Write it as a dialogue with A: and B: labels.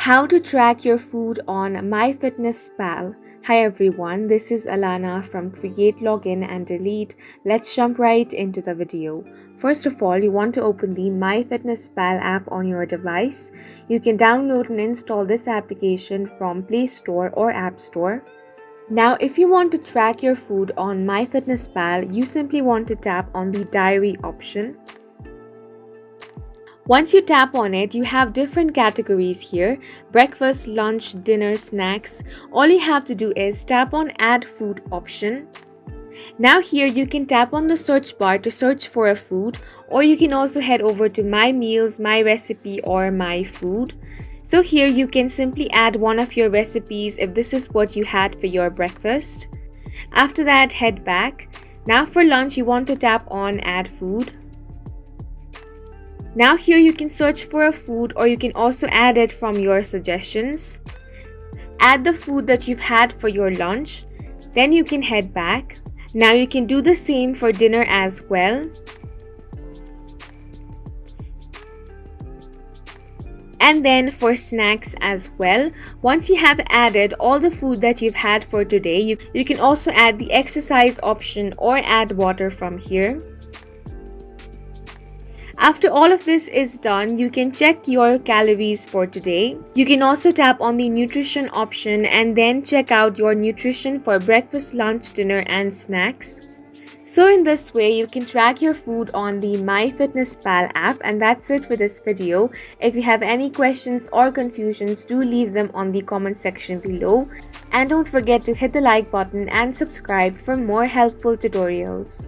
A: How to track your food on MyFitnessPal. Hi everyone, this is Alana from Create, Login and Delete. Let's jump right into the video. First of all, you want to open the MyFitnessPal app on your device. You can download and install this application from Play Store or App Store. Now, if you want to track your food on MyFitnessPal, you simply want to tap on the diary option. Once you tap on it, you have different categories here: breakfast, lunch, dinner, snacks. All you have to do is tap on add food option. Now here you can tap on the search bar to search for a food, or you can also head over to my meals, my recipe or my food. So here you can simply add one of your recipes if this is what you had for your breakfast. After that, head back. Now for lunch you want to tap on add food. Now here you can search for a food, or you can also add it from your suggestions. Add the food that you've had for your lunch. Then you can head back. Now you can do the same for dinner as well. And then for snacks as well. Once you have added all the food that you've had for today, you can also add the exercise option or add water from here. After all of this is done, you can check your calories for today. You can also tap on the nutrition option and then check out your nutrition for breakfast, lunch, dinner and snacks. So in this way, you can track your food on the MyFitnessPal app, and that's it for this video. If you have any questions or confusions, do leave them on the comment section below. And don't forget to hit the like button and subscribe for more helpful tutorials.